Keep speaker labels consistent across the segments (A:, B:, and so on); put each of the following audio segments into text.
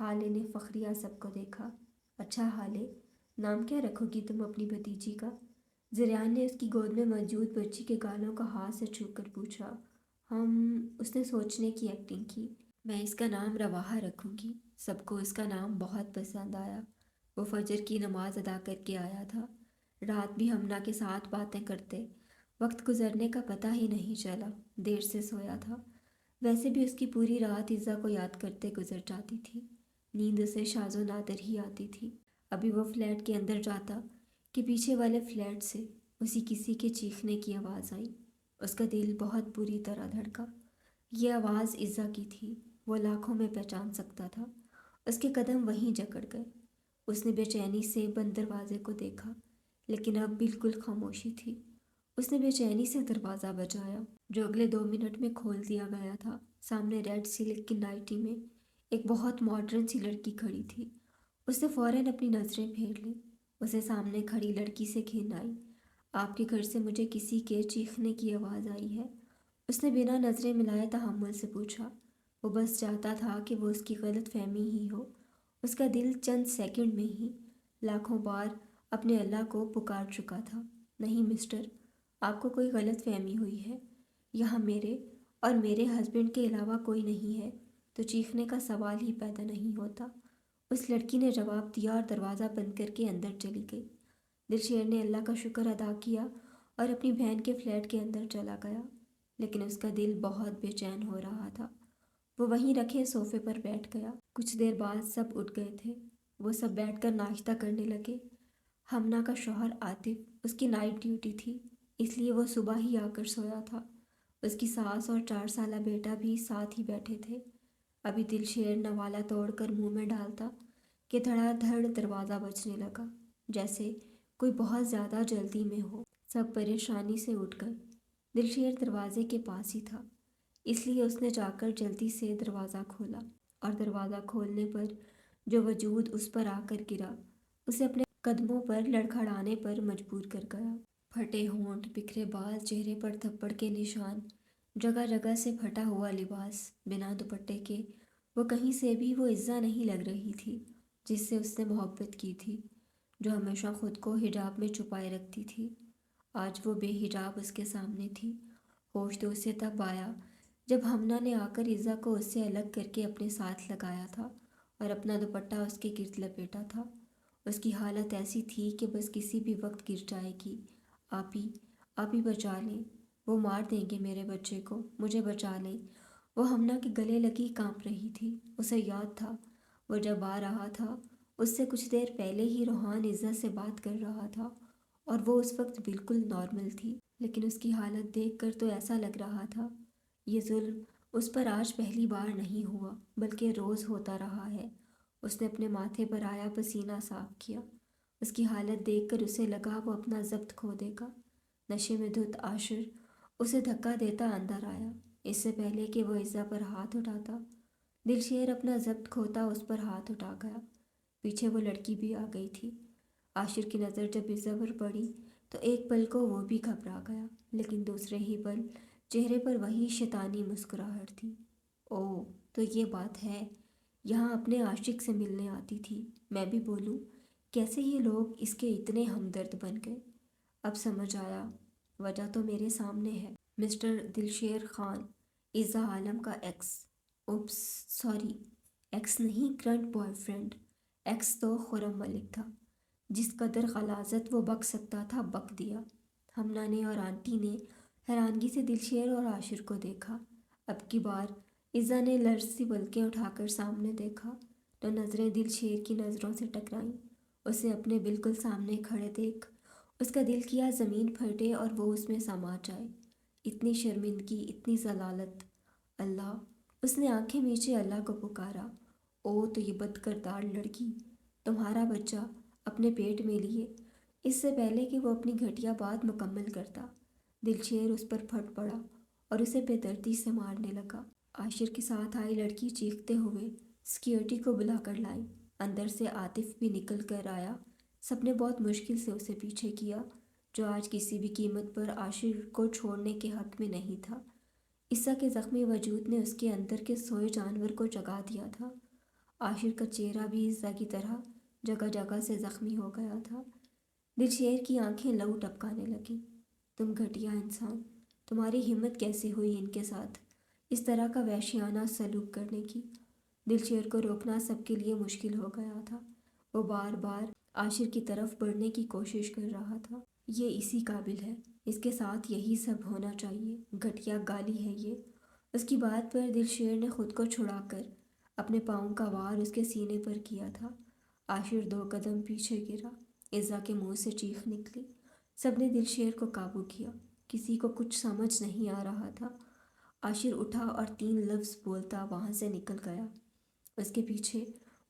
A: حالے نے فخریہ سب کو دیکھا۔ اچھا حالے، نام کیا رکھو گی تم اپنی بھتیجی کا؟ زریان نے اس کی گود میں موجود بچی کے گالوں کا ہاتھ سے چھو کر پوچھا۔ اس نے سوچنے کی ایکٹنگ کی۔ میں اس کا نام رواحہ رکھوں گی۔ سب کو اس کا نام بہت پسند آیا۔ وہ فجر کی نماز ادا کر کے آیا تھا۔ رات بھی ہمنا کے ساتھ باتیں کرتے وقت گزرنے کا پتہ ہی نہیں چلا۔ دیر سے سویا تھا۔ ویسے بھی اس کی پوری رات عزا کو یاد کرتے گزر جاتی تھی۔ نیند اسے شاذ و نادر ہی آتی تھی۔ ابھی وہ فلیٹ کے اندر جاتا کہ پیچھے والے فلیٹ سے اسی کسی کے چیخنے کی آواز آئی۔ اس کا دل بہت بری طرح دھڑکا۔ یہ آواز عزا کی تھی۔ وہ لاکھوں میں پہچان سکتا تھا۔ اس کے قدم وہیں جکڑ گئے۔ اس نے بے چینی سے بند دروازے کو دیکھا، لیکن اب بالکل خاموشی تھی۔ اس نے بے چینی سے دروازہ بجایا، جو اگلے 2 منٹ میں کھول دیا گیا تھا۔ سامنے ریڈ سلک کی نائٹی میں ایک بہت ماڈرن سی لڑکی کھڑی تھی۔ اس نے فوراً اپنی نظریں پھیر لیں۔ اسے سامنے کھڑی لڑکی سے گھن آئی۔ آپ کے گھر سے مجھے کسی کے چیخنے کی آواز آئی ہے؟ اس نے بنا نظریں ملائے تحمل سے پوچھا۔ وہ بس چاہتا تھا کہ وہ اس کی غلط فہمی ہی ہو۔ اس کا دل چند سیکنڈ میں ہی لاکھوں بار اپنے اللہ کو پکار چکا تھا۔ نہیں مسٹر، آپ کو کوئی غلط فہمی ہوئی ہے۔ یہاں میرے اور میرے ہسبینڈ کے علاوہ کوئی نہیں ہے، تو چیخنے کا سوال ہی پیدا نہیں ہوتا۔ اس لڑکی نے جواب دیا اور دروازہ بند کر کے اندر چلی گئی۔ دلشیر نے اللہ کا شکر ادا کیا اور اپنی بہن کے فلیٹ کے اندر چلا گیا، لیکن اس کا دل بہت بے چین ہو رہا تھا۔ وہ وہیں رکھے صوفے پر بیٹھ گیا۔ کچھ دیر بعد سب اٹھ گئے تھے۔ وہ سب بیٹھ کر ناشتہ کرنے لگے۔ ہمنا کا شوہر عاطف، اس کی نائٹ ڈیوٹی تھی، اس لیے وہ صبح ہی آ کر سویا تھا۔ اس کی ساس اور 4 سالہ بیٹا بھی ساتھ ہی بیٹھے تھے۔ ابھی دلشیر نوالہ توڑ کر منہ میں ڈالتا کہ دھڑا دھڑ دروازہ بجنے لگا، جیسے کوئی بہت زیادہ جلدی میں ہو۔ سب پریشانی سے اٹھ گئے۔ دلشیر دروازے کے پاس ہی تھا، اس لیے اس نے جا کر جلدی سے دروازہ کھولا، اور دروازہ کھولنے پر جو وجود اس پر آ کر گرا، اسے اپنے قدموں پر لڑکھڑانے پر مجبور کر گیا۔ پھٹے ہونٹ، بکھرے بال، چہرے پر تھپڑ کے نشان، جگہ جگہ سے پھٹا ہوا لباس، بنا دوپٹے کے وہ کہیں سے بھی وہ عزا نہیں لگ رہی تھی جس سے اس نے محبت کی تھی، جو ہمیشہ خود کو حجاب میں چھپائے رکھتی تھی۔ آج وہ بے حجاب اس کے سامنے تھی۔ ہوش تو اسے تب آیا جب ہمنا نے آ کر عزا کو اس سے الگ کر کے اپنے ساتھ لگایا تھا اور اپنا دوپٹہ اس کے گرد لپیٹا تھا۔ اس کی حالت ایسی تھی کہ بس کسی بھی وقت گر جائے گی۔ آپ ہی بچا لیں، وہ مار دیں گے میرے بچے کو، مجھے بچا لیں۔ وہ ہمنا کے گلے لگی کانپ رہی تھی۔ اسے یاد تھا وہ جب آ رہا تھا اس سے کچھ دیر پہلے ہی روحان عزت سے بات کر رہا تھا، اور وہ اس وقت بالکل نارمل تھی، لیکن اس کی حالت دیکھ کر تو ایسا لگ رہا تھا یہ ظلم اس پر آج پہلی بار نہیں ہوا بلکہ روز ہوتا رہا ہے۔ اس نے اپنے ماتھے پر آیا پسینہ صاف کیا۔ اس کی حالت دیکھ کر اسے لگا وہ اپنا ضبط کھو دے گا۔ نشے میں دھت عاشر اسے دھکا دیتا اندر آیا، اس سے پہلے کہ وہ عزا پر ہاتھ اٹھاتا۔ دلشیر اپنا ضبط کھوتا اس پر ہاتھ اٹھا گیا۔ پیچھے وہ لڑکی بھی آ گئی تھی۔ عاشر کی نظر جب عزا پر پڑی تو ایک پل کو وہ بھی گھبرا گیا، لیکن دوسرے ہی پل چہرے پر وہی شیطانی مسکراہٹ تھی۔ اوہ، تو یہ بات ہے، یہاں اپنے عاشق سے ملنے آتی تھی۔ میں بھی بولوں کیسے یہ لوگ اس کے اتنے ہمدرد بن گئے۔ اب سمجھ آیا، وجہ تو میرے سامنے ہے۔ مسٹر دلشیر خان، عزا عالم کا ایکس، اوپس سوری، ایکس نہیں، کرنٹ بوائے فرینڈ۔ ایکس تو خرم ملک تھا۔ جس قدر غلاظت وہ بک سکتا تھا بک دیا۔ ہمنا نے اور آنٹی نے حیرانگی سے دلشیر اور عاشر کو دیکھا۔ اب کی بار عزا نے لرز سی پلکیں اٹھا کر سامنے دیکھا تو نظریں دلشیر کی نظروں سے ٹکرائیں۔ اسے اپنے بالکل سامنے کھڑے دیکھ اس کا دل کیا زمین پھٹے اور وہ اس میں سما جائے۔ اتنی شرمندگی، اتنی ضلالت! اللہ! اس نے آنکھیں میچے اللہ کو پکارا۔ او تو یہ بد کردار لڑکی تمہارا بچہ اپنے پیٹ میں لیے، اس سے پہلے کہ وہ اپنی گھٹیا بات مکمل کرتا۔ دلشیر اس پر پھٹ پڑا اور اسے بے دردی سے مارنے لگا۔ عاشر کے ساتھ آئی لڑکی چیختے ہوئے سیکیورٹی کو بلا کر لائی۔ اندر سے عاطف بھی نکل کر آیا۔ سب نے بہت مشکل سے اسے پیچھے کیا، جو آج کسی بھی قیمت پر عاشر کو چھوڑنے کے حق میں نہیں تھا۔ عزا کے زخمی وجود نے اس کے اندر کے سوئے جانور کو جگا دیا تھا۔ عاشر کا چہرہ بھی عزا کی طرح جگہ جگہ سے زخمی ہو گیا تھا۔ دلشیر کی آنکھیں لہو ٹپکانے لگیں۔ تم گھٹیا انسان، تمہاری ہمت کیسے ہوئی ان کے ساتھ اس طرح کا وحشیانہ سلوک کرنے کی؟ دلشیر کو روکنا سب کے لیے مشکل ہو گیا تھا۔ وہ بار بار عاشر کی طرف بڑھنے کی کوشش کر رہا تھا۔ یہ اسی قابل ہے، اس کے ساتھ یہی سب ہونا چاہیے، گھٹیا گالی ہے یہ۔ اس کی بات پر دلشیر نے خود کو چھڑا کر اپنے پاؤں کا وار اس کے سینے پر کیا تھا۔ عاشر 2 قدم پیچھے گرا۔ عزا کے منہ سے چیخ نکلی۔ سب نے دلشیر کو قابو کیا۔ کسی کو کچھ سمجھ نہیں آ رہا تھا۔ عاشر اٹھا اور 3 لفظ بولتا وہاں سے نکل گیا۔ اس کے پیچھے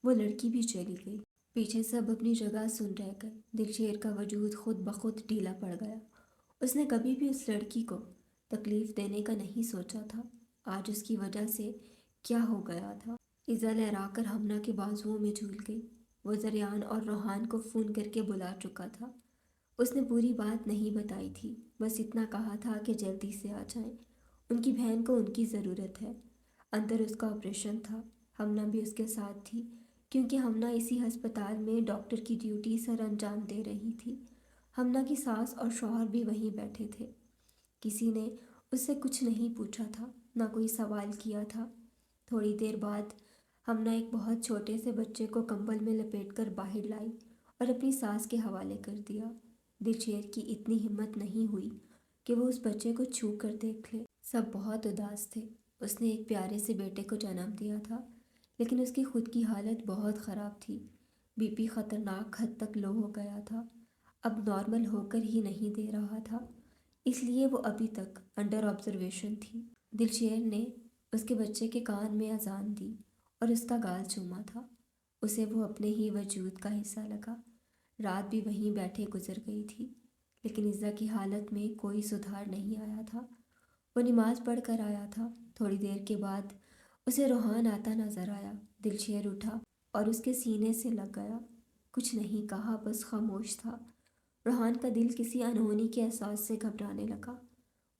A: وہ لڑکی بھی چلی گئی۔ پیچھے سب اپنی جگہ سن رہ گئے۔ دلشیر کا وجود خود بخود ڈھیلا پڑ گیا۔ اس نے کبھی بھی اس لڑکی کو تکلیف دینے کا نہیں سوچا تھا۔ آج اس کی وجہ سے کیا ہو گیا تھا؟ عزا لہرا کر ہمنا کے بازوؤں میں جھول گئی۔ وہ زریان اور روحان کو فون کر کے بلا چکا تھا۔ اس نے پوری بات نہیں بتائی تھی، بس اتنا کہا تھا کہ جلدی سے آ جائیں، ان کی بہن کو ان کی ضرورت ہے۔ اندر اس کا آپریشن تھا۔ ہمنا بھی اس کے ساتھ تھی، کیونکہ ہمنا اسی ہسپتال میں ڈاکٹر کی ڈیوٹی سر انجام دے رہی تھی۔ ہمنا کی ساس اور شوہر بھی وہیں بیٹھے تھے۔ کسی نے اس سے کچھ نہیں پوچھا تھا، نہ کوئی سوال کیا تھا۔ تھوڑی دیر بعد ہمنا ایک بہت چھوٹے سے بچے کو کمبل میں لپیٹ کر باہر لائی اور اپنی ساس کے حوالے کر دیا۔ دلشیر کی اتنی ہمت نہیں ہوئی کہ وہ اس بچے کو چھو کر دیکھ لے۔ سب بہت اداس تھے۔ اس نے ایک پیارے سے بیٹے کو جنم دیا تھا، لیکن اس کی خود کی حالت بہت خراب تھی۔ بی پی خطرناک حد تک لو ہو گیا تھا، اب نارمل ہو کر ہی نہیں دے رہا تھا، اس لیے وہ ابھی تک انڈر آبزرویشن تھی۔ دلشیر نے اس کے بچے کے کان میں اذان دی اور اس کا گال چوما تھا۔ اسے وہ اپنے ہی وجود کا حصہ لگا۔ رات بھی وہیں بیٹھے گزر گئی تھی، لیکن عزا کی حالت میں کوئی سدھار نہیں آیا تھا۔ وہ نماز پڑھ کر آیا تھا۔ تھوڑی دیر کے بعد اسے روحان آتا نظر آیا۔ دلشیر اٹھا اور اس کے سینے سے لگ گیا۔ کچھ نہیں کہا، بس خاموش تھا۔ روحان کا دل کسی انہونی کے احساس سے گھبرانے لگا۔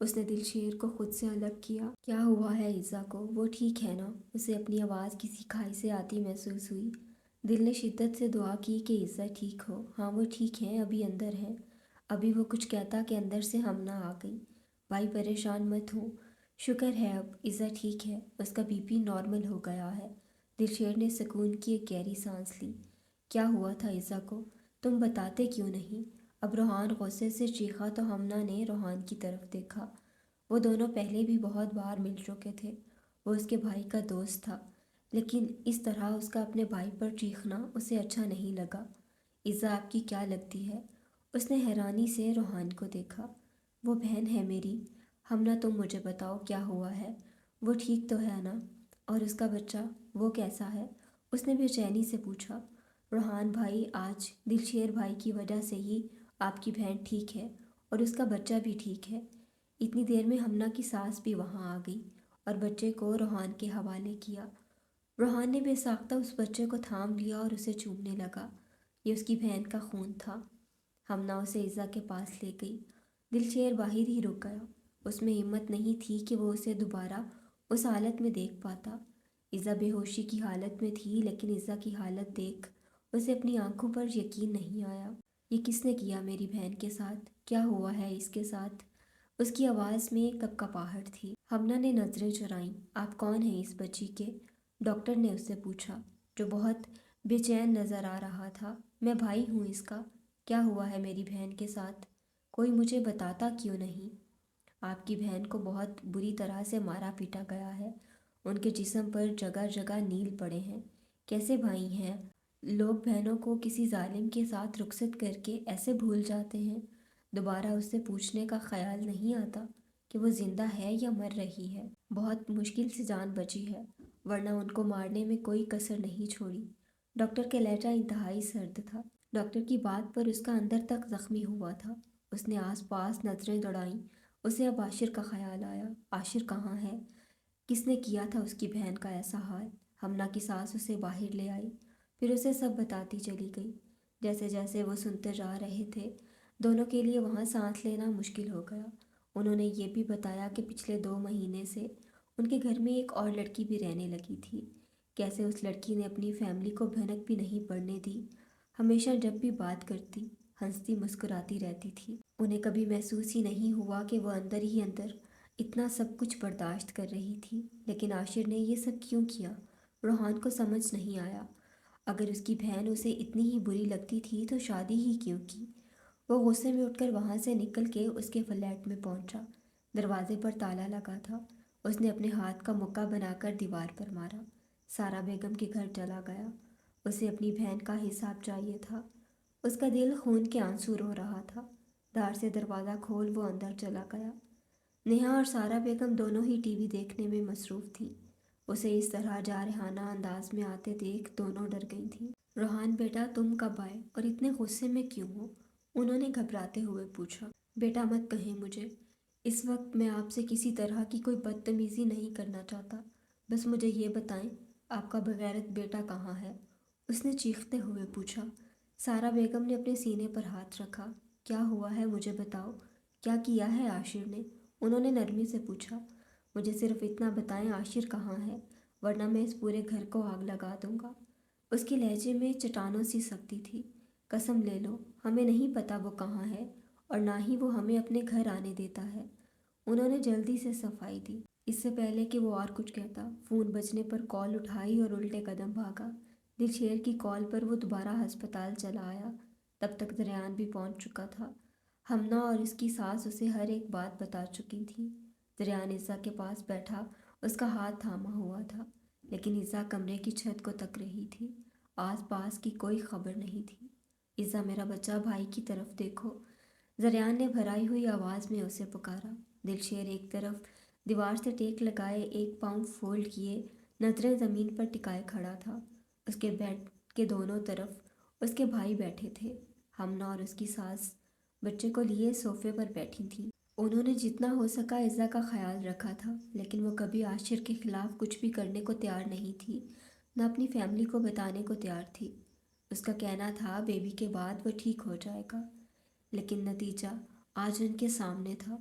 A: اس نے دلشیر کو خود سے الگ کیا۔ کیا ہوا ہے عزا کو؟ وہ ٹھیک ہے نا؟ اسے اپنی آواز کسی کھائی سے آتی محسوس ہوئی۔ دل نے شدت سے دعا کی کہ عزا ٹھیک ہو۔ ہاں وہ ٹھیک ہیں، ابھی اندر ہیں۔ ابھی وہ کچھ کہتا کہ اندر سے ہمنا آ گئی۔ بھائی پریشان مت ہو، شکر ہے اب عزا ٹھیک ہے، اس کا بی پی نارمل ہو گیا ہے۔ دلشیر نے سکون کی ایک گہری سانس لی۔ کیا ہوا تھا عزا کو؟ تم بتاتے کیوں نہیں؟ اب روحان غصے سے چیخا تو ہمنا نے روحان کی طرف دیکھا۔ وہ دونوں پہلے بھی بہت بار مل چکے تھے۔ وہ اس کے بھائی کا دوست تھا، لیکن اس طرح اس کا اپنے بھائی پر چیخنا اسے اچھا نہیں لگا۔ عزا آپ کی کیا لگتی ہے؟ اس نے حیرانی سے روحان کو دیکھا۔ وہ بہن ہے میری۔ ہمنا تم مجھے بتاؤ کیا ہوا ہے؟ وہ ٹھیک تو ہے نا؟ اور اس کا بچہ وہ کیسا ہے؟ اس نے بے چینی سے پوچھا۔ روحان بھائی، آج دلشیر بھائی کی وجہ سے ہی آپ کی بہن ٹھیک ہے اور اس کا بچہ بھی ٹھیک ہے۔ اتنی دیر میں ہمنا کی ساس بھی وہاں آ گئی اور بچے کو روحان کے حوالے کیا۔ روحان نے بے ساختہ اس بچے کو تھام لیا اور اسے چومنے لگا۔ یہ اس کی بہن کا خون تھا۔ ہمنا اسے عزا کے پاس لے گئی۔ دلشیر باہر ہی رک گیا۔ اس میں ہمت نہیں تھی کہ وہ اسے دوبارہ اس حالت میں دیکھ پاتا۔ عزا بے ہوشی کی حالت میں تھی، لیکن عزا کی حالت دیکھ اسے اپنی آنکھوں پر یقین نہیں آیا۔ یہ کس نے کیا میری بہن کے ساتھ؟ کیا ہوا ہے اس کے ساتھ؟ اس کی آواز میں کپکپاہٹ تھی۔ ہمنا نے نظریں چرائیں۔ آپ کون ہیں اس بچی کے؟ ڈاکٹر نے اس سے پوچھا، جو بہت بے چین نظر آ رہا تھا۔ میں بھائی ہوں اس کا۔ کیا ہوا ہے میری بہن کے ساتھ؟ کوئی مجھے بتاتا کیوں نہیں؟ آپ کی بہن کو بہت بری طرح سے مارا پیٹا گیا ہے۔ ان کے جسم پر جگہ جگہ نیل پڑے ہیں۔ کیسے بھائی ہیں لوگ بہنوں کو کسی ظالم کے ساتھ رخصت کر کے ایسے بھول جاتے ہیں؟ دوبارہ اس سے پوچھنے کا خیال نہیں آتا کہ وہ زندہ ہے یا مر رہی ہے۔ بہت مشکل سے جان بچی ہے، ورنہ ان کو مارنے میں کوئی کسر نہیں چھوڑی۔ ڈاکٹر کا لہجہ انتہائی سرد تھا۔ ڈاکٹر کی بات پر اس کا اندر تک زخمی ہوا تھا۔ اس نے آس پاس نظریں دوڑائیں۔ اسے اب عاشر کا خیال آیا۔ عاشر کہاں ہے؟ کس نے کیا تھا اس کی بہن کا ایسا حال؟ ہمنا کی ساس اسے باہر لے آئی، پھر اسے سب بتاتی چلی گئی۔ جیسے جیسے وہ سنتے جا رہے تھے، دونوں کے لیے وہاں سانس لینا مشکل ہو گیا۔ انہوں نے یہ بھی بتایا کہ پچھلے 2 مہینے سے ان کے گھر میں ایک اور لڑکی بھی رہنے لگی تھی، کیسے اس لڑکی نے اپنی فیملی کو بھنک بھی نہیں پڑنے دی۔ ہمیشہ جب بھی بات کرتی ہنستی مسکراتی رہتی تھی۔ انہیں کبھی محسوس ہی نہیں ہوا کہ وہ اندر ہی اندر اتنا سب کچھ برداشت کر رہی تھی۔ لیکن عاشر نے یہ سب کیوں کیا؟ روحان کو سمجھ نہیں آیا۔ اگر اس کی بہن اسے اتنی ہی بری لگتی تھی تو شادی ہی کیوں کی؟ وہ غصے میں اٹھ کر وہاں سے نکل کے اس کے فلیٹ میں پہنچا۔ دروازے پر تالا لگا تھا۔ اس نے اپنے ہاتھ کا مکہ بنا کر دیوار پر مارا۔ سارا بیگم کے گھر چلا گیا۔ اسے اپنی بہن کا حساب چاہیے تھا۔ اس کا دل خون کے آنسو رو رہا تھا۔ دار سے دروازہ کھول وہ اندر چلا گیا۔ نیہا اور سارا بیگم دونوں ہی ٹی وی دیکھنے میں مصروف تھیں۔ اسے اس طرح جارحانہ انداز میں آتے دیکھ دونوں ڈر گئی تھیں۔ روحان بیٹا تم کب آئے اور اتنے غصے میں کیوں ہو؟ انہوں نے گھبراتے ہوئے پوچھا۔ بیٹا مت کہیں مجھے، اس وقت میں آپ سے کسی طرح کی کوئی بدتمیزی نہیں کرنا چاہتا، بس مجھے یہ بتائیں آپ کا بغیرت بیٹا کہاں ہے؟ اس نے چیختے ہوئے پوچھا۔ سارا بیگم نے اپنے سینے پر ہاتھ رکھا۔ کیا ہوا ہے مجھے بتاؤ، کیا کیا ہے عاشر نے؟ انہوں نے نرمی سے پوچھا۔ مجھے صرف اتنا بتائیں عاشر کہاں ہے، ورنہ میں اس پورے گھر کو آگ لگا دوں گا۔ اس کے لہجے میں چٹانوں سی سختی تھی۔ قسم لے لو ہمیں نہیں پتہ وہ کہاں ہے، اور نہ ہی وہ ہمیں اپنے گھر آنے دیتا ہے۔ انہوں نے جلدی سے صفائی دی۔ اس سے پہلے کہ وہ اور کچھ کہتا، فون بجنے پر کال اٹھائی اور الٹے قدم بھاگا۔ دلشیر کی کال پر وہ دوبارہ ہسپتال چلا آیا۔ تب تک زریان بھی پہنچ چکا تھا۔ ہمنا اور اس کی ساس اسے ہر ایک بات بتا چکی تھی۔ زریان عزا کے پاس بیٹھا اس کا ہاتھ تھاما ہوا تھا، لیکن عزا کمرے کی چھت کو تک رہی تھی۔ آس پاس کی کوئی خبر نہیں تھی۔ عزا میرا بچہ بھائی کی طرف دیکھو، زریان نے بھرائی ہوئی آواز میں اسے پکارا۔ دلشیر ایک طرف دیوار سے ٹیک لگائے ایک پاؤں فولڈ کیے نظریں زمین پر ٹکائے کھڑا تھا۔ اس کے بیڈ کے دونوں طرف اس کے بھائی بیٹھے تھے۔ ہمنا اور اس کی ساس بچے کو لیے صوفے پر بیٹھی تھیں۔ انہوں نے جتنا ہو سکا عزا کا خیال رکھا تھا، لیکن وہ کبھی عاشر کے خلاف کچھ بھی کرنے کو تیار نہیں تھی، نہ اپنی فیملی کو بتانے کو تیار تھی۔ اس کا کہنا تھا بیبی کے بعد وہ ٹھیک ہو جائے گا، لیکن نتیجہ آج ان کے سامنے تھا۔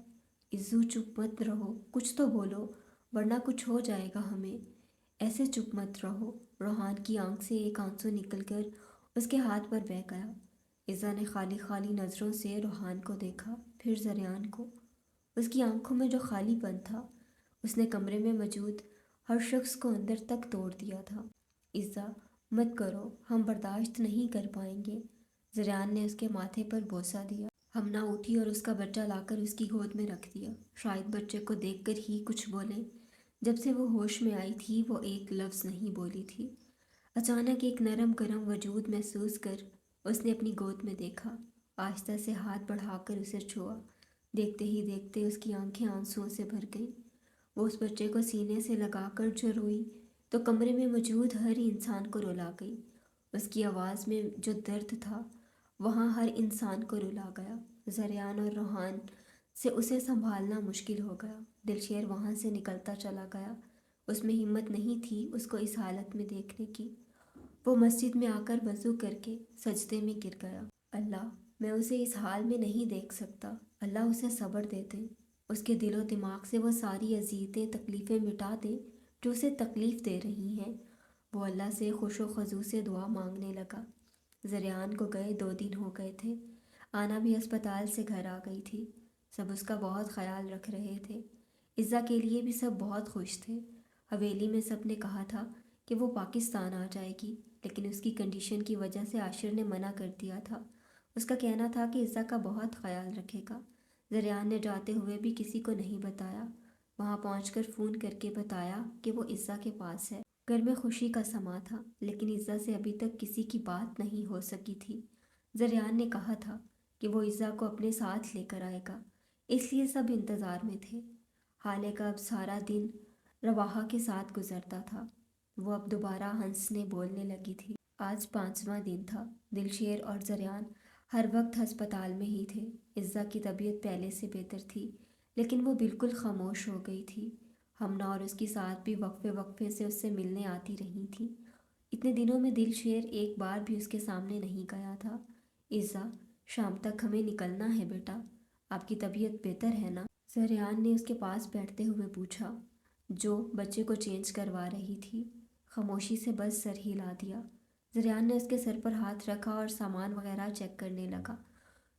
A: عزو چپ مت رہو، کچھ تو بولو ورنہ کچھ ہو جائے گا ہمیں۔ ایسے چپ مت رہو۔ روحان کی آنکھ سے ایک آنسو نکل کر اس کے ہاتھ پر بہہ گیا۔ عزا نے خالی خالی نظروں سے روحان کو دیکھا، پھر زریان کو۔ اس کی آنکھوں میں جو خالی پن تھا، اس نے کمرے میں موجود ہر شخص کو اندر تک توڑ دیا تھا۔ عزا مت کرو، ہم برداشت نہیں کر پائیں گے۔ زریان نے اس کے ماتھے پر بوسہ دیا۔ ہمنا اٹھی اور اس کا بچہ لا کر اس کی گود میں رکھ دیا۔ شاید بچے کو دیکھ کر ہی کچھ بولیں۔ جب سے وہ ہوش میں آئی تھی وہ ایک لفظ نہیں بولی تھی۔ اچانک ایک نرم گرم وجود محسوس کر اس نے اپنی گود میں دیکھا۔ آہستہ سے ہاتھ بڑھا کر اسے چھوا۔ دیکھتے ہی دیکھتے اس کی آنکھیں آنسوؤں سے بھر گئیں۔ وہ اس بچے کو سینے سے لگا کر جو روئی تو کمرے میں موجود ہر انسان کو رلا گئی۔ اس کی آواز میں جو درد تھا وہاں ہر انسان کو رلا گیا۔ زریان اور روحان سے اسے سنبھالنا مشکل ہو گیا۔ دلشیر وہاں سے نکلتا چلا گیا۔ اس میں ہمت نہیں تھی اس کو اس حالت میں دیکھنے کی۔ وہ مسجد میں آ کر وضو کر کے سجدے میں گر گیا۔ اللہ، میں اسے اس حال میں نہیں دیکھ سکتا۔ اللہ اسے صبر دے دے، اس کے دل و دماغ سے وہ ساری اذیتیں تکلیفیں مٹا دے جو اسے تکلیف دے رہی ہیں۔ وہ اللہ سے خوش و خضوع سے دعا مانگنے لگا۔ زریان کو گئے 2 دن ہو گئے تھے۔ آنا بھی ہسپتال سے گھر آ گئی تھی۔ سب اس کا بہت خیال رکھ رہے تھے۔ عزا کے لیے بھی سب بہت خوش تھے۔ حویلی میں سب نے کہا تھا کہ وہ پاکستان آ جائے گی، لیکن اس کی کنڈیشن کی وجہ سے عاشر نے منع کر دیا تھا۔ اس کا کہنا تھا کہ عزا کا بہت خیال رکھے گا۔ زریان نے جاتے ہوئے بھی کسی کو نہیں بتایا۔ وہاں پہنچ کر فون کر کے بتایا کہ وہ عزا کے پاس ہے۔ گھر میں خوشی کا سما تھا، لیکن عزا سے ابھی تک کسی کی بات نہیں ہو سکی تھی۔ زریان نے کہا تھا کہ وہ عزا کو اپنے ساتھ لے کر آئے گا، اس لیے سب انتظار میں تھے۔ حالے کا اب سارا دن رواحہ کے ساتھ گزرتا تھا۔ وہ اب دوبارہ ہنسنے بولنے لگی تھی۔ آج 5واں دن تھا۔ دلشیر اور زریان ہر وقت ہسپتال میں ہی تھے۔ عزا کی طبیعت پہلے سے بہتر تھی، لیکن وہ بالکل خاموش ہو گئی تھی۔ ہمنا اور اس کی ساتھ بھی وقفے وقفے سے اس سے ملنے آتی رہی تھیں۔ اتنے دنوں میں دلشیر ایک بار بھی اس کے سامنے نہیں گیا تھا۔ عزا، شام تک ہمیں نکلنا ہے بیٹا، آپ کی طبیعت بہتر ہے نا؟ زریان نے اس کے پاس بیٹھتے ہوئے پوچھا، جو بچے کو چینج کروا رہی تھی۔ خاموشی سے بس سر ہلا دیا۔ زریان نے اس کے سر پر ہاتھ رکھا اور سامان وغیرہ چیک کرنے لگا۔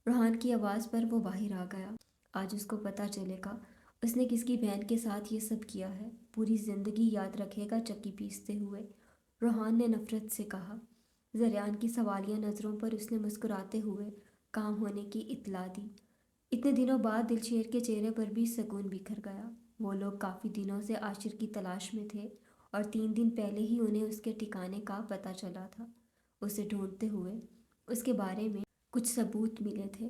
A: روحان کی آواز پر وہ باہر آ گیا۔ آج اس کو پتہ چلے گا اس نے کس کی بہن کے ساتھ یہ سب کیا ہے۔ پوری زندگی یاد رکھے گا چکی پیستے ہوئے، روحان نے نفرت سے کہا۔ زریان کی سوالیہ نظروں پر اس نے مسکراتے ہوئے کام ہونے کی اطلاع دی۔ اتنے دنوں بعد دلشیر کے چہرے پر بھی سکون بکھر گیا۔ وہ لوگ کافی دنوں سے عاشر کی تلاش میں تھے اور 3 دن پہلے ہی انہیں اس کے ٹھکانے کا پتہ چلا تھا۔ اسے ڈھونڈتے ہوئے اس کے بارے میں کچھ ثبوت ملے تھے۔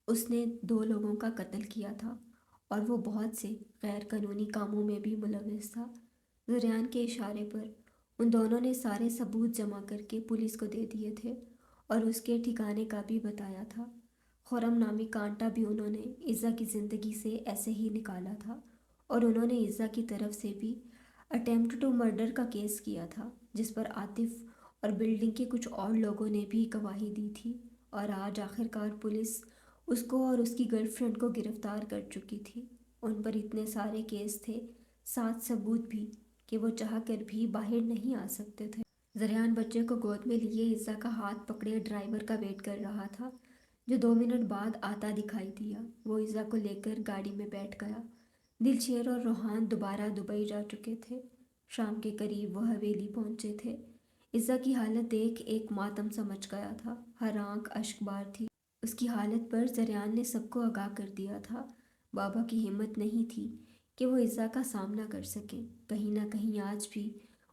A: اس نے 2 لوگوں کا قتل کیا تھا اور وہ بہت سے غیر قانونی کاموں میں بھی ملوث تھا۔ زریان کے اشارے پر ان دونوں نے سارے ثبوت جمع کر کے پولیس کو دے دیے تھے اور اس کے ٹھکانے کا بھی بتایا تھا۔ خرم نامی کانٹا بھی انہوں نے عزا کی زندگی سے ایسے ہی نکالا تھا اور انہوں نے عزا کی طرف سے بھی اٹیمپٹ ٹو مرڈر کا کیس کیا تھا، جس پر عاطف اور بلڈنگ کے کچھ اور لوگوں نے بھی گواہی دی تھی، اور آج آخرکار پولیس اس کو اور اس کی گرل فرینڈ کو گرفتار کر چکی تھی۔ ان پر اتنے سارے کیس تھے، 7 ثبوت بھی، کہ وہ چاہ کر بھی باہر نہیں آ سکتے تھے۔ زریان بچے کو گود میں لیے عزا کا ہاتھ پکڑے ڈرائیور کا ویٹ کر رہا تھا، جو 2 منٹ بعد آتا دکھائی دیا۔ وہ عزا کو لے کر گاڑی میں بیٹھ گیا۔ دلشیر اور روحان دوبارہ دبئی جا چکے تھے۔ شام کے قریب وہ حویلی پہنچے تھے۔ عزا کی حالت دیکھ ایک ماتم سمجھ گیا تھا، ہر آنکھ اشک بار تھی۔ اس کی حالت پر زریان نے سب کو آگاہ کر دیا تھا۔ بابا کی ہمت نہیں تھی کہ وہ عزا کا سامنا کر سکیں۔ کہیں نہ کہیں آج بھی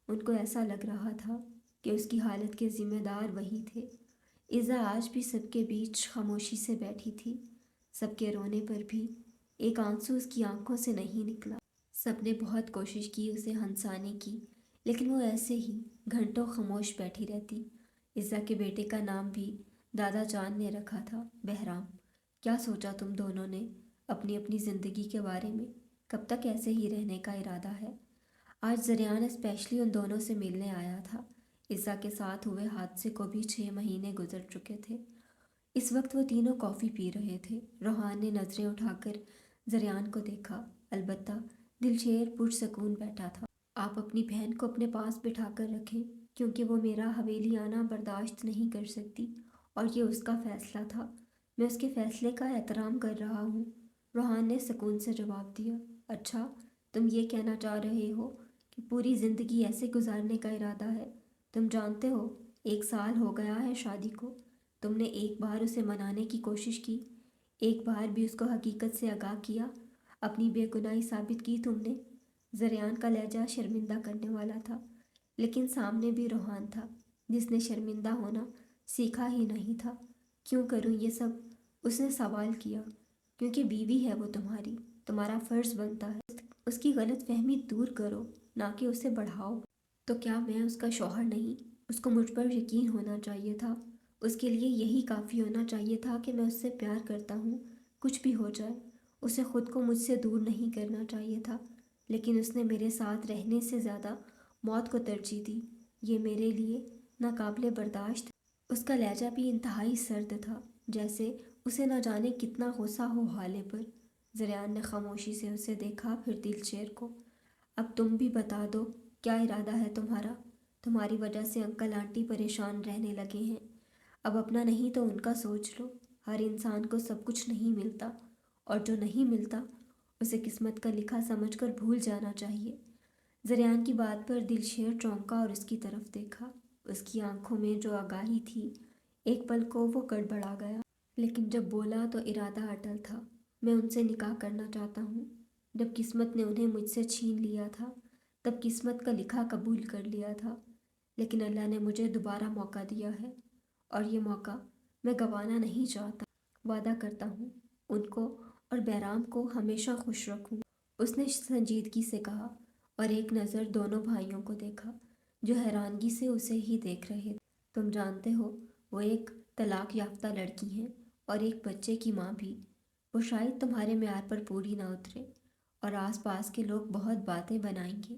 A: ان کو ایسا لگ رہا تھا کہ اس کی حالت کے ذمہ دار وہی تھے۔ عزا آج بھی سب کے بیچ خاموشی سے بیٹھی تھی۔ سب کے رونے پر بھی ایک آنسو اس کی آنکھوں سے نہیں نکلا۔ سب نے بہت کوشش کی اسے ہنسانے کی، لیکن وہ ایسے ہی گھنٹوں خاموش بیٹھی رہتی۔ عزا کے بیٹے کا نام بھی دادا جان نے رکھا تھا، بہرام۔ کیا سوچا تم دونوں نے اپنی اپنی زندگی کے بارے میں؟ کب تک ایسے ہی رہنے کا ارادہ ہے؟ آج زریان اسپیشلی ان دونوں سے ملنے آیا تھا۔ عزا کے ساتھ ہوئے حادثے کو بھی 6 مہینے گزر چکے تھے۔ اس وقت وہ تینوں کافی پی رہے تھے۔ روحان نے نظریں اٹھا کر زریان کو دیکھا، البتہ دلشیر پرسکون بیٹھا تھا۔ آپ اپنی بہن کو اپنے پاس بٹھا کر رکھیں، کیونکہ وہ میرا حویلی آنا برداشت نہیں کر سکتی اور یہ اس کا فیصلہ تھا۔ میں اس کے فیصلے کا احترام کر رہا ہوں، روحان نے سکون سے جواب دیا۔ اچھا، تم یہ کہنا چاہ رہے ہو کہ پوری زندگی ایسے گزارنے کا ارادہ ہے؟ تم جانتے ہو 1 سال ہو گیا ہے شادی کو، تم نے ایک بار اسے منانے کی کوشش کی؟ ایک بار بھی اس کو حقیقت سے آگاہ کیا؟ اپنی بے گناہی ثابت کی تم نے؟ زریان کا لہجہ شرمندہ کرنے والا تھا، لیکن سامنے بھی روحان تھا جس نے شرمندہ ہونا سیکھا ہی نہیں تھا۔ کیوں کروں یہ سب؟ اس نے سوال کیا۔ کیونکہ بیوی ہے وہ تمہاری، تمہارا فرض بنتا ہے اس کی غلط فہمی دور کرو، نہ کہ اسے بڑھاؤ۔ تو کیا میں اس کا شوہر نہیں؟ اس کو مجھ پر یقین ہونا چاہیے تھا۔ اس کے لیے یہی کافی ہونا چاہیے تھا کہ میں اس سے پیار کرتا ہوں، کچھ بھی ہو جائے۔ اسے خود کو مجھ سے دور نہیں کرنا چاہیے تھا، لیکن اس نے میرے ساتھ رہنے سے زیادہ موت کو ترجیح دی۔ یہ میرے لیے ناقابل برداشت۔ اس کا لہجہ بھی انتہائی سرد تھا، جیسے اسے نہ جانے کتنا غصہ ہو حالے پر۔ زریان نے خاموشی سے اسے دیکھا، پھر دلشیر کو۔ اب تم بھی بتا دو، کیا ارادہ ہے تمہارا؟ تمہاری وجہ سے انکل آنٹی پریشان رہنے لگے ہیں، اب اپنا نہیں تو ان کا سوچ لو۔ ہر انسان کو سب کچھ نہیں ملتا، اور جو نہیں ملتا اسے قسمت کا لکھا سمجھ کر بھول جانا چاہیے۔ زریان کی بات پر دلشیر چونکا اور اس کی طرف دیکھا۔ اس کی آنکھوں میں جو آگاہی تھی، ایک پل کو وہ گڑبڑا گیا، لیکن جب بولا تو ارادہ اٹل تھا۔ میں ان سے نکاح کرنا چاہتا ہوں۔ جب قسمت نے انہیں مجھ سے چھین لیا تھا، تب قسمت کا لکھا قبول کر لیا تھا، لیکن اللہ نے مجھے دوبارہ موقع دیا ہے، اور یہ موقع میں گنوانا نہیں چاہتا۔ وعدہ کرتا ہوں ان کو اور بہرام کو ہمیشہ خوش رکھوں۔ اس نے سنجیدگی سے کہا، اور ایک نظر دونوں بھائیوں کو دیکھا جو حیرانگی سے اسے ہی دیکھ رہے تھے۔ تم جانتے ہو وہ ایک طلاق یافتہ لڑکی ہیں اور ایک بچے کی ماں بھی۔ وہ شاید تمہارے معیار پر پوری نہ اترے، اور آس پاس کے لوگ بہت باتیں بنائیں گے،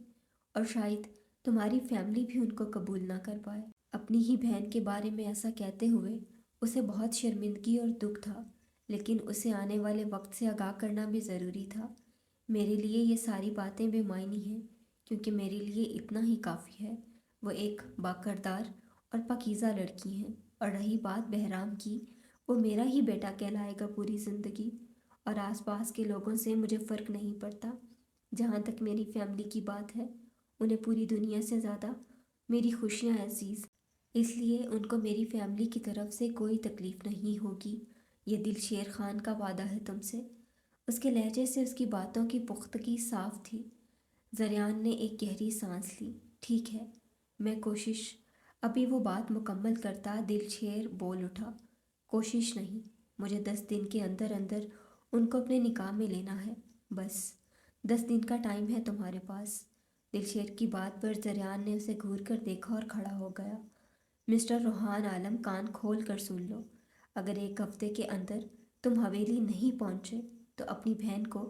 A: اور شاید تمہاری فیملی بھی ان کو قبول نہ کر پائے۔ اپنی ہی بہن کے بارے میں ایسا کہتے ہوئے اسے بہت شرمندگی اور دکھ تھا، لیکن اسے آنے والے وقت سے آگاہ کرنا بھی ضروری تھا۔ میرے لیے یہ ساری باتیں بے معنی ہیں، کیونکہ میرے لیے اتنا ہی کافی ہے۔ وہ ایک باکردار اور پاکیزہ لڑکی ہیں، اور رہی بات بہرام کی، وہ میرا ہی بیٹا کہلائے گا پوری زندگی، اور آس پاس کے لوگوں سے مجھے فرق نہیں پڑتا۔ جہاں تک میری فیملی کی بات ہے، انہیں پوری دنیا سے زیادہ میری خوشیاں عزیز، اس لیے ان کو میری فیملی کی طرف سے کوئی تکلیف نہیں ہوگی۔ یہ دل شیر خان کا وعدہ ہے تم سے۔ اس کے لہجے سے اس کی باتوں کی پختگی صاف تھی۔ زریان نے ایک گہری سانس لی۔ ٹھیک ہے، میں کوشش۔ ابھی وہ بات مکمل کرتا دل شیر بول اٹھا، کوشش نہیں، مجھے 10 دن کے اندر اندر ان کو اپنے نکاح میں لینا ہے، بس 10 دن کا ٹائم ہے تمہارے پاس۔ دل شیر کی بات پر زریان نے اسے گھور کر دیکھا اور کھڑا ہو گیا۔ مسٹر روحان عالم، کان کھول کر سن لو، اگر 1 ہفتے کے اندر تم حویلی نہیں پہنچے تو اپنی بہن کو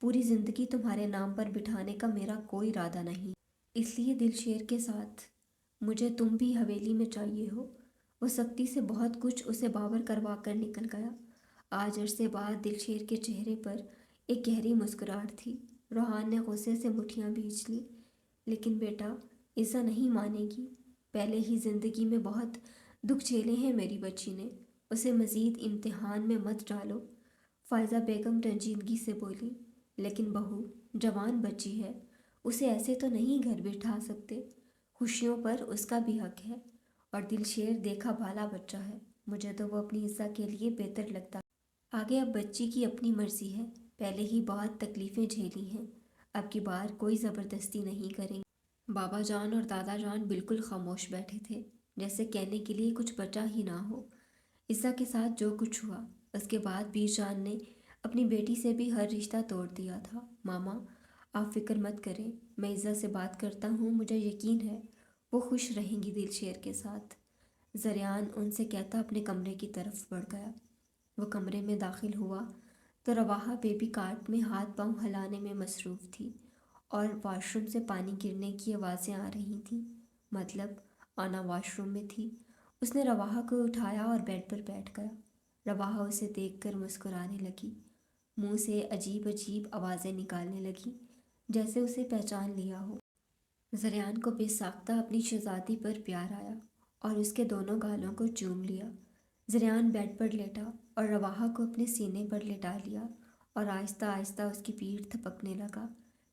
A: پوری زندگی تمہارے نام پر بٹھانے کا میرا کوئی ارادہ نہیں۔ اس لیے دل شیر کے ساتھ مجھے تم بھی حویلی میں چاہیے ہو۔ وہ سختی سے بہت کچھ اسے باور کروا کر نکل گیا۔ آج عرصے بعد دل شیر کے چہرے پر ایک گہری مسکراہٹ تھی۔ روحان نے غصے سے مٹھیاں بھیج لی۔ لیکن بیٹا، ایسا نہیں مانے گی، پہلے ہی زندگی میں بہت دکھ جھیلے ہیں میری بچی نے، اسے مزید امتحان میں مت ڈالو۔ فائزہ بیگم رنجیدگی سے بولی، لیکن بہو جوان بچی ہے، اسے ایسے تو نہیں گھر بٹھا سکتے، خوشیوں پر اس کا بھی حق ہے، اور دل شیر دیکھا بھالا بچہ ہے، مجھے تو وہ اپنی عزت کے لیے بہتر لگتا۔ آگے اب بچی کی اپنی مرضی ہے، پہلے ہی بہت تکلیفیں جھیلی ہیں، اب کی بار کوئی زبردستی نہیں کریں۔ بابا جان اور دادا جان بالکل خاموش بیٹھے تھے، جیسے کہنے کے لیے کچھ بچا ہی نہ ہو۔ عزا کے ساتھ جو کچھ ہوا، اس کے بعد بیر جان نے اپنی بیٹی سے بھی ہر رشتہ توڑ دیا تھا۔ ماما، آپ فکر مت کریں، میں عزا سے بات کرتا ہوں، مجھے یقین ہے وہ خوش رہیں گی دل شیر کے ساتھ۔ زریان ان سے کہتا اپنے کمرے کی طرف بڑھ گیا۔ وہ کمرے میں داخل ہوا تو رواحہ بیبی کارٹ میں ہاتھ پاؤں ہلانے میں مصروف تھی، اور واش روم سے پانی گرنے کی آوازیں آ رہی تھیں، مطلب آنا واش روم میں تھی۔ اس نے رواحہ کو اٹھایا اور بیڈ پر بیٹھ گیا۔ رواحہ اسے دیکھ کر مسکرانے لگی، منہ سے عجیب عجیب آوازیں نکالنے لگی، جیسے اسے پہچان لیا ہو۔ زریان کو بے ساختہ اپنی شہزادی پر پیار آیا اور اس کے دونوں گالوں کو چوم لیا۔ زریان بیڈ پر لیٹا اور رواحہ کو اپنے سینے پر لٹا لیا اور آہستہ آہستہ اس کی پیٹھ تھپکنے لگا۔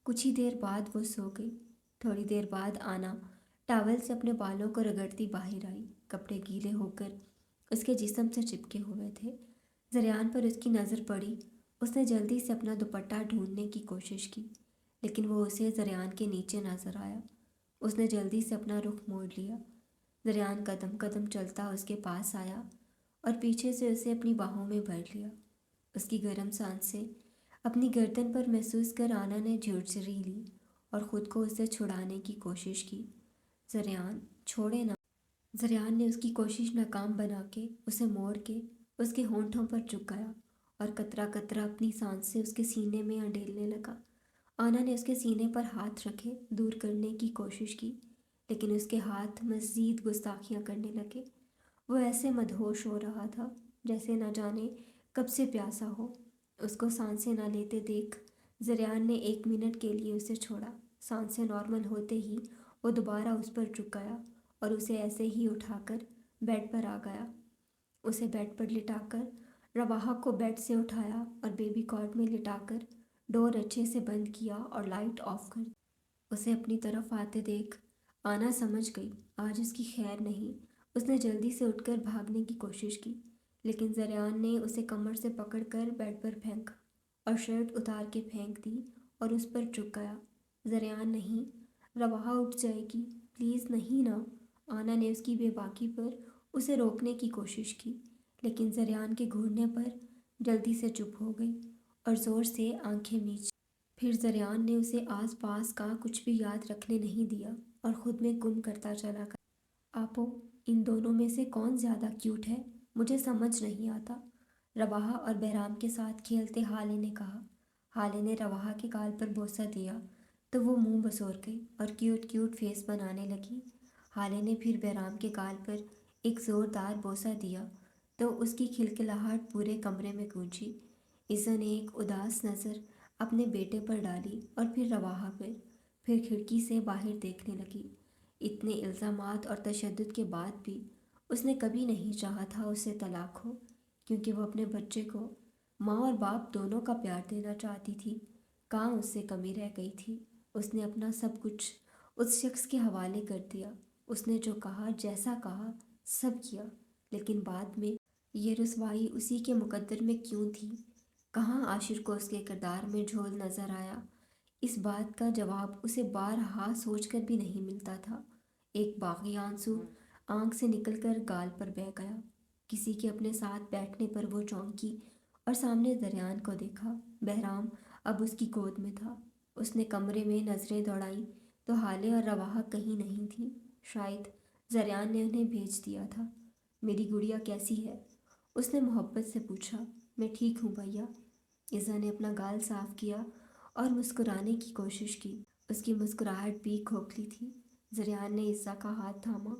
A: کچھ ہی دیر بعد وہ سو گئی۔ تھوڑی دیر بعد آنا ٹاول سے اپنے بالوں کو رگڑتی باہر آئی، کپڑے گیلے ہو کر اس کے جسم سے چپکے ہوئے تھے۔ زریان پر اس کی نظر پڑی، اس نے جلدی سے اپنا دوپٹہ ڈھونڈنے کی کوشش کی، لیکن وہ اسے زریان کے نیچے نظر آیا۔ اس نے جلدی سے اپنا رخ موڑ لیا۔ زریان قدم قدم چلتا اس کے پاس آیا اور پیچھے سے اسے اپنی باہوں میں بھر لیا۔ اس کی گرم سانسیں اپنی گردن پر محسوس کر آنا نے جھرجھری لی اور خود کو اسے چھڑانے کی کوشش کی۔ زریان، چھوڑے نہ۔ زریان نے اس کی کوشش ناکام بنا کے اسے موڑ کے اس کے ہونٹوں پر چک گیا اور قطرہ قطرہ اپنی سانس سے اس کے سینے میں انڈیلنے لگا۔ آنا نے اس کے سینے پر ہاتھ رکھے دور کرنے کی کوشش کی، لیکن اس کے ہاتھ مزید گستاخیاں کرنے لگے۔ وہ ایسے مدہوش ہو رہا تھا جیسے نہ جانے کب سے پیاسا ہو۔ اس کو سانسیں نہ لیتے دیکھ زریان نے 1 منٹ کے لیے اسے چھوڑا۔ سانسیں نارمل ہوتے ہی وہ دوبارہ اس پر جھک گیا اور اسے ایسے ہی اٹھا کر بیڈ پر آ گیا۔ اسے بیڈ پر لٹا کر رواحہ کو بیڈ سے اٹھایا اور بیبی کاٹ میں لٹا کر ڈور اچھے سے بند کیا اور لائٹ آف کر دی۔ اسے اپنی طرف آتے دیکھ آنا سمجھ گئی آج اس کی خیر نہیں۔ اس نے جلدی سے اٹھ کر بھاگنے کی کوشش کی، لیکن زریان نے اسے کمر سے پکڑ کر بیڈ پر پھینکا اور شرٹ اتار کے پھینک دی اور اس پر جھک گیا۔ زریان، نہیں، رواحہ اٹھ جائے گی، پلیز نہیں نا۔ آنا نے اس کی بے باکی پر اسے روکنے کی کوشش کی، لیکن زریان کے گھورنے پر جلدی سے چپ ہو گئی اور زور سے آنکھیں میچ۔ پھر زریان نے اسے آس پاس کا کچھ بھی یاد رکھنے نہیں دیا اور خود میں گم کرتا چلا گیا۔ آپو، ان دونوں میں سے کون زیادہ کیوٹ ہے؟ مجھے سمجھ نہیں آتا، رواحہ اور بہرام کے ساتھ کھیلتے حالے نے کہا۔ حالے نے رواحہ کے گال پر بوسہ دیا تو وہ منہ بسور گئی اور کیوٹ کیوٹ فیس بنانے لگی۔ حالے نے پھر بہرام کے گال پر ایک زوردار بوسہ دیا تو اس کی کھلکھلاہٹ پورے کمرے میں گونجی۔ عزا نے ایک اداس نظر اپنے بیٹے پر ڈالی اور پھر رواحہ پر، پھر کھڑکی سے باہر دیکھنے لگی۔ اتنے الزامات اور تشدد کے بعد بھی اس نے کبھی نہیں چاہا تھا اس سے طلاق ہو، کیونکہ وہ اپنے بچے کو ماں اور باپ دونوں کا پیار دینا چاہتی تھی۔ کہاں اس سے کمی رہ گئی تھی؟ اس نے اپنا سب کچھ اس شخص کے حوالے کر دیا۔ اس نے جو کہا، جیسا کہا، سب کیا، لیکن بعد میں یہ رسوائی اسی کے مقدر میں کیوں تھی؟ کہاں عاشر کو اس کے کردار میں جھول نظر آیا؟ اس بات کا جواب اسے بارہا سوچ کر بھی نہیں ملتا تھا۔ ایک باغی آنسو آنکھ سے نکل کر گال پر بہہ گیا۔ کسی کے اپنے ساتھ بیٹھنے پر وہ چونکی اور سامنے زریان کو دیکھا۔ بہرام اب اس کی گود میں تھا۔ اس نے کمرے میں نظریں دوڑائیں تو حالے اور رواحہ کہیں نہیں تھی۔ شاید زریان نے انہیں بھیج دیا تھا۔ میری گڑیا کیسی ہے؟ اس نے محبت سے پوچھا۔ میں ٹھیک ہوں بھیا۔ عزا نے اپنا گال صاف کیا اور مسکرانے کی کوشش کی۔ اس کی مسکراہٹ بھی کھوکھلی تھی۔ زریان نے عزا کا ہاتھ تھاما